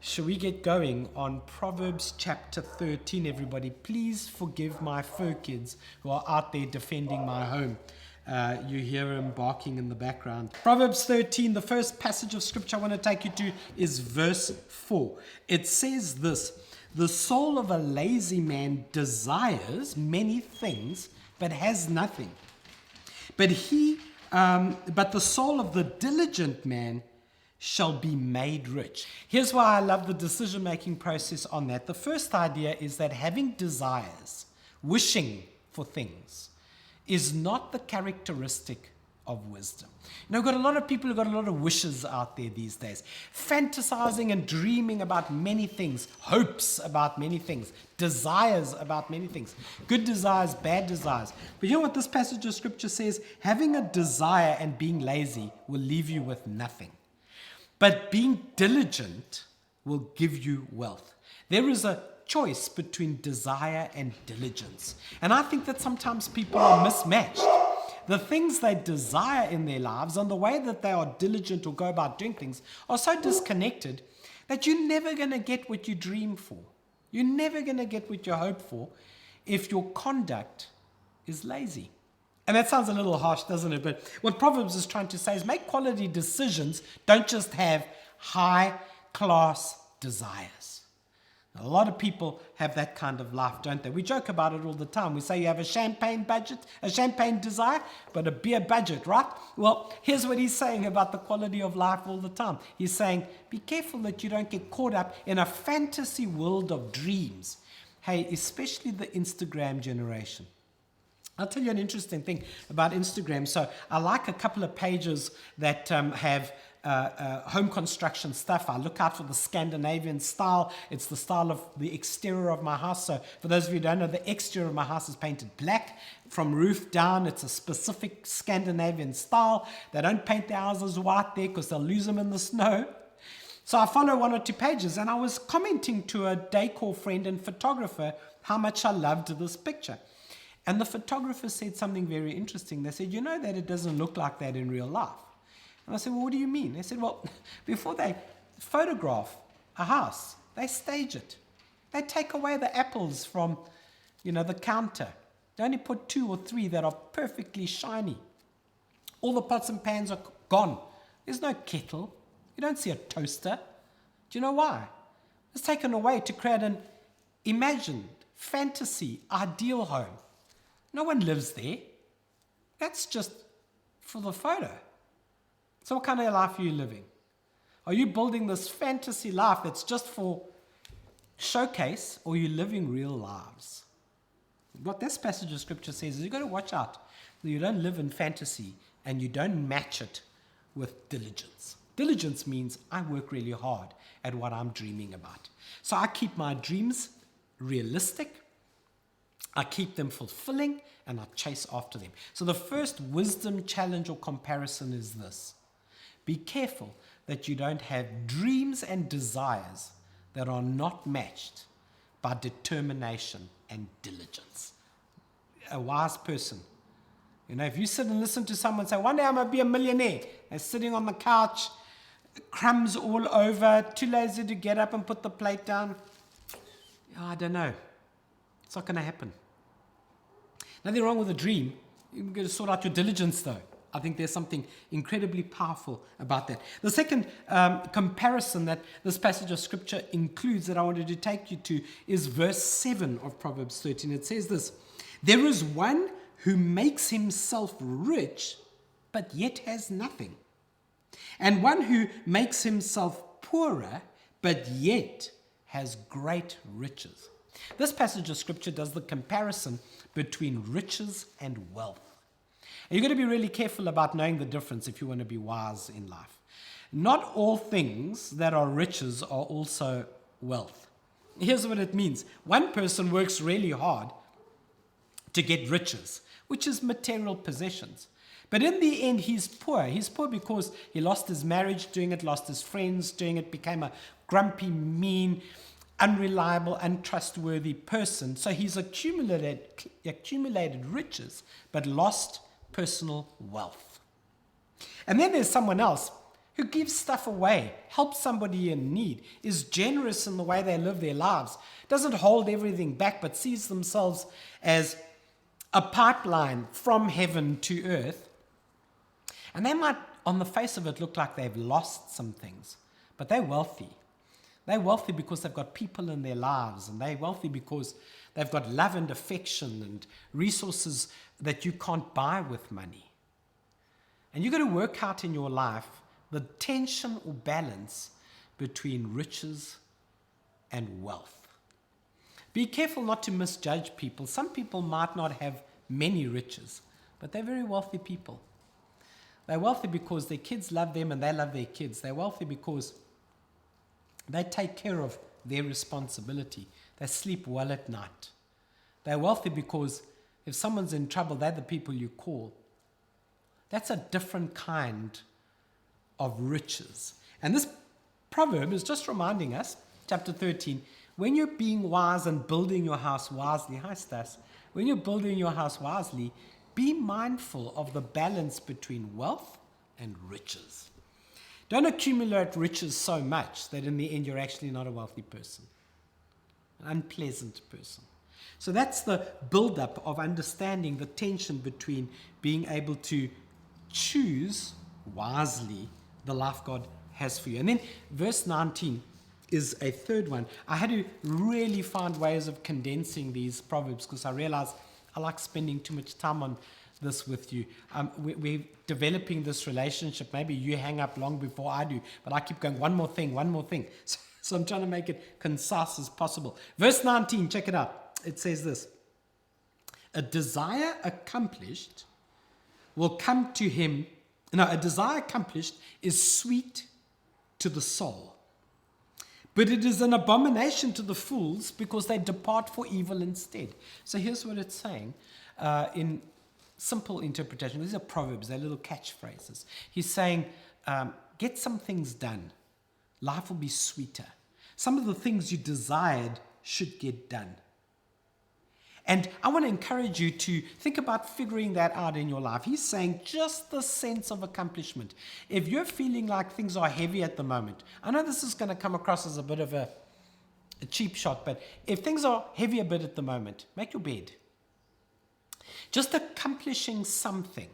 Shall we get going on Proverbs chapter 13, everybody? Please forgive my fur kids who are out there defending my home. You hear them barking in the background. Proverbs 13, the first passage of scripture I want to take you to is verse 4. It says this: the soul of a lazy man desires many things, but has nothing. But the soul of the diligent man shall be made rich. Here's why I love the decision-making process on that. The first idea is that having desires, wishing for things, is not the characteristic of wisdom. You know, we've got a lot of people who've got a lot of wishes out there these days, fantasizing and dreaming about many things, hopes about many things, desires about many things, good desires, bad desires. But you know what this passage of scripture says? Having a desire and being lazy will leave you with nothing. But being diligent will give you wealth. There is a choice between desire and diligence. And I think that sometimes people are mismatched. The things they desire in their lives and the way that they are diligent or go about doing things are so disconnected that you're never going to get what you dream for. You're never going to get what you hope for if your conduct is lazy. And that sounds a little harsh, doesn't it? But what Proverbs is trying to say is make quality decisions. Don't just have high-class desires. A lot of people have that kind of life, don't they? We joke about it all the time. We say you have a champagne budget, a champagne desire, but a beer budget, right? Well, here's what he's saying about the quality of life all the time. He's saying, be careful that you don't get caught up in a fantasy world of dreams. Hey, especially the Instagram generation. I'll tell you an interesting thing about Instagram. So I like a couple of pages that have home construction stuff. I look out for the Scandinavian style. It's the style of the exterior of my house. So for those of you who don't know, the exterior of my house is painted black from roof down. It's a specific Scandinavian style. They don't paint their houses white there because they'll lose them in the snow. So I follow one or two pages, and I was commenting to a decor friend and photographer how much I loved this picture. And the photographer said something very interesting. They said, you know that it doesn't look like that in real life. And I said, well, what do you mean? They said, well, before they photograph a house, they stage it. They take away the apples from, the counter. They only put 2 or 3 that are perfectly shiny. All the pots and pans are gone. There's no kettle. You don't see a toaster. Do you know why? It's taken away to create an imagined, fantasy, ideal home. No one lives there. That's just for the photo. So what kind of life are you living? Are you building this fantasy life that's just for showcase, or are you living real lives? What this passage of scripture says is you've got to watch out that you don't live in fantasy and you don't match it with diligence. Diligence means I work really hard at what I'm dreaming about. So I keep my dreams realistic, I keep them fulfilling, and I chase after them. So the first wisdom challenge or comparison is this: be careful that you don't have dreams and desires that are not matched by determination and diligence. A wise person, if you sit and listen to someone say, one day I'm going to be a millionaire, they're sitting on the couch, crumbs all over, too lazy to get up and put the plate down. I don't know. It's not going to happen. Nothing wrong with a dream. You've got to sort out your diligence, though. I think there's something incredibly powerful about that. The second comparison that this passage of scripture includes that I wanted to take you to is verse 7 of Proverbs 13. It says this: there is one who makes himself rich, but yet has nothing, and one who makes himself poorer, but yet has great riches. This passage of scripture does the comparison between riches and wealth. And you've got to be really careful about knowing the difference if you want to be wise in life. Not all things that are riches are also wealth. Here's what it means. One person works really hard to get riches, which is material possessions. But in the end, he's poor. He's poor because he lost his marriage doing it, lost his friends doing it, became a grumpy, mean, unreliable, untrustworthy person. So he's accumulated riches, but lost personal wealth. And then there's someone else who gives stuff away, helps somebody in need, is generous in the way they live their lives, doesn't hold everything back, but sees themselves as a pipeline from heaven to earth. And they might, on the face of it, look like they've lost some things, but they're wealthy. They're wealthy because they've got people in their lives, and they're wealthy because they've got love and affection and resources that you can't buy with money. And you've got to work out in your life the tension or balance between riches and wealth. Be careful not to misjudge people. Some people might not have many riches, but they're very wealthy people. They're wealthy because their kids love them and they love their kids. They're wealthy because they take care of their responsibility. They sleep well at night. They're wealthy because if someone's in trouble, they're the people you call. That's a different kind of riches. And this proverb is just reminding us, chapter 13, when you're being wise and building your house wisely, hi Stas, when you're building your house wisely, be mindful of the balance between wealth and riches. Don't accumulate riches so much that in the end you're actually not a wealthy person, an unpleasant person. So that's the build-up of understanding the tension between being able to choose wisely the life God has for you. And then verse 19 is a third one. I had to really find ways of condensing these proverbs because I realized I like spending too much time on this with you. We're developing this relationship. Maybe you hang up long before I do, but I keep going, one more thing. So I'm trying to make it concise as possible. Verse 19, check it out. It says this: a desire accomplished will come to him. No, a desire accomplished is sweet to the soul, but it is an abomination to the fools because they depart for evil instead. So here's what it's saying in simple interpretation. These are proverbs, they're little catchphrases. He's saying, get some things done. Life will be sweeter. Some of the things you desired should get done. And I want to encourage you to think about figuring that out in your life. He's saying just the sense of accomplishment. If you're feeling like things are heavy at the moment, I know this is going to come across as a bit of a cheap shot, but if things are heavy a bit at the moment, make your bed. Just accomplishing something.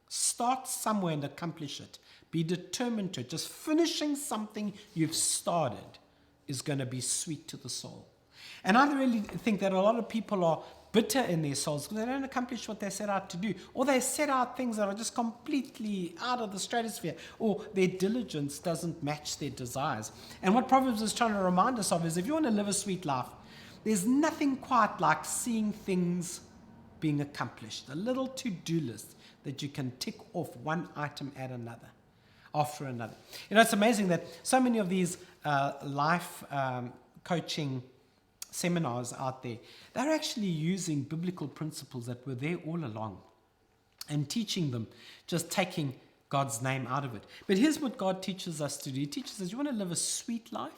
Start somewhere and accomplish it. Be determined to it. Just finishing something you've started is going to be sweet to the soul. And I really think that a lot of people are bitter in their souls because they don't accomplish what they set out to do. Or they set out things that are just completely out of the stratosphere. Or their diligence doesn't match their desires. And what Proverbs is trying to remind us of is if you want to live a sweet life, there's nothing quite like seeing things being accomplished. A little to-do list that you can tick off one item at another, after another. You know, it's amazing that so many of these life coaching seminars out there, they're actually using biblical principles that were there all along and teaching them, just taking God's name out of it. But here's what God teaches us to do. He teaches us you want to live a sweet life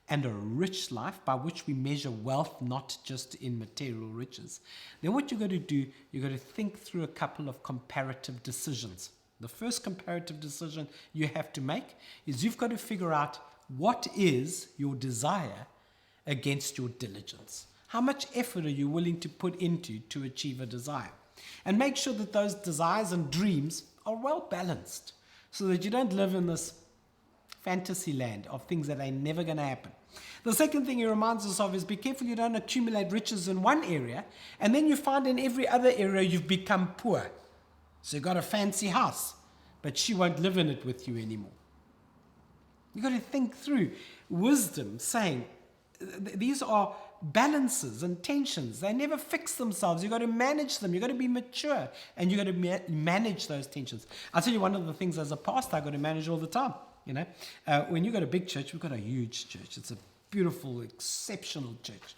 and a rich life by which we measure wealth, not just in material riches. Then what you've got to do, you've got to think through a couple of comparative decisions. The first comparative decision you have to make is you've got to figure out what is your desire against your diligence. How much effort are you willing to put into to achieve a desire? And make sure that those desires and dreams are well balanced so that you don't live in this fantasy land of things that are never going to happen. The second thing he reminds us of is be careful you don't accumulate riches in one area and then you find in every other area you've become poor. So you've got a fancy house, but she won't live in it with you anymore. You've got to think through wisdom, saying these are balances and tensions. They never fix themselves. You've got to manage them. You've got to be mature and you've got to manage those tensions. I'll tell you one of the things as a pastor I've got to manage all the time. You know, when you've got a big church, we've got a huge church. It's a beautiful, exceptional church.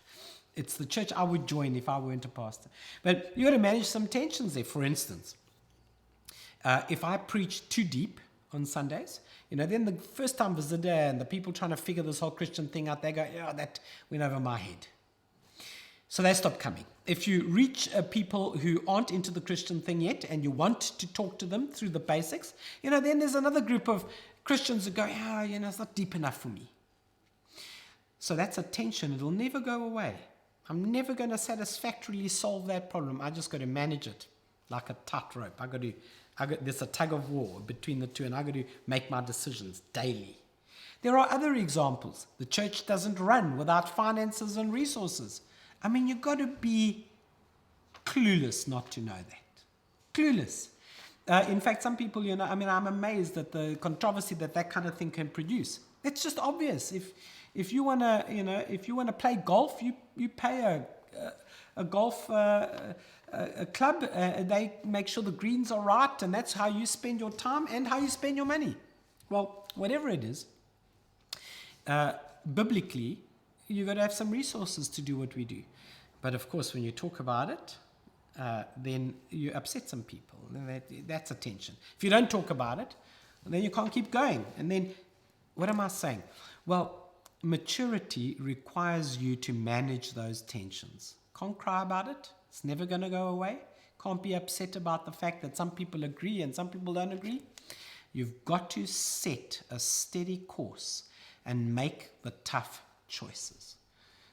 It's the church I would join if I weren't a pastor. But you've got to manage some tensions there. For instance, if I preach too deep on Sundays, you know, then the first time visitor and the people trying to figure this whole Christian thing out, they go, yeah, that went over my head. So they stop coming. if you reach people who aren't into the Christian thing yet and you want to talk to them through the basics, then there's another group of Christians who go, it's not deep enough for me. So that's a tension. It'll never go away. I'm never going to satisfactorily solve that problem. I just got to manage it like a tightrope. There's a tug of war between the two, and I got to make my decisions daily. There are other examples. The church doesn't run without finances and resources. You've got to be clueless not to know that. Clueless. In fact, some people, I'm amazed at the controversy that kind of thing can produce. It's just obvious. If you want to play golf, you pay a golf club. They make sure the greens are right, and that's how you spend your time and how you spend your money. Well, whatever it is, biblically, you've got to have some resources to do what we do. But of course, when you talk about it, then you upset some people. That's a tension. If you don't talk about it, then you can't keep going. And then, what am I saying? Well, maturity requires you to manage those tensions. Can't cry about it. It's never going to go away. Can't be upset about the fact that some people agree and some people don't agree. You've got to set a steady course and make the tough choices.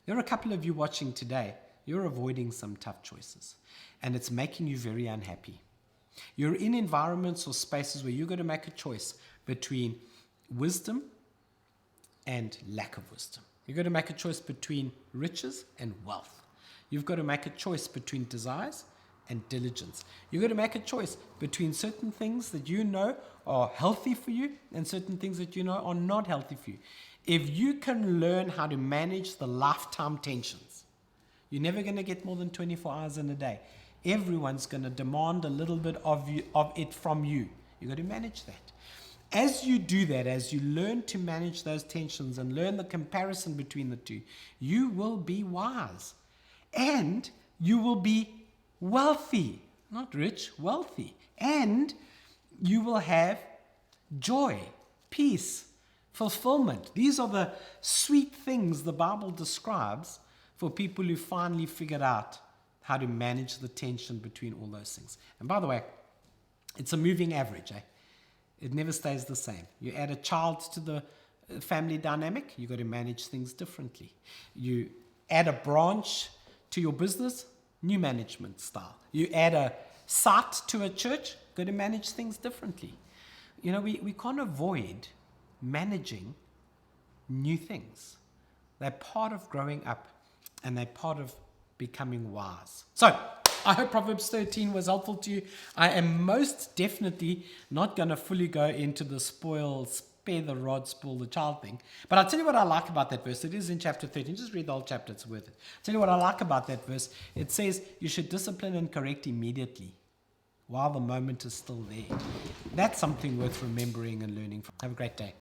There are a couple of you watching today. You're avoiding some tough choices, and it's making you very unhappy. You're in environments or spaces where you've got to make a choice between wisdom and lack of wisdom. You've got to make a choice between riches and wealth. You've got to make a choice between desires and diligence. You've got to make a choice between certain things that you know are healthy for you and certain things that you know are not healthy for you. If you can learn how to manage the lifetime tensions, you're never going to get more than 24 hours in a day. Everyone's going to demand a little bit of it from you. You've got to manage that. As you do that, as you learn to manage those tensions and learn the comparison between the two, you will be wise. And you will be wealthy. Not rich, wealthy. And you will have joy, peace, fulfillment. These are the sweet things the Bible describes for people who finally figured out how to manage the tension between all those things. And by the way, it's a moving average. It never stays the same. You add a child to the family dynamic, you've got to manage things differently. You add a branch to your business, new management style. You add a site to a church, got to manage things differently. We can't avoid managing new things. They're part of growing up, and they're part of becoming wise. So, I hope Proverbs 13 was helpful to you. I am most definitely not going to fully go into the spare the rod, spoil the child thing. But I'll tell you what I like about that verse. It is in chapter 13. Just read the whole chapter. It's worth it. I'll tell you what I like about that verse. It says you should discipline and correct immediately while the moment is still there. That's something worth remembering and learning from. Have a great day.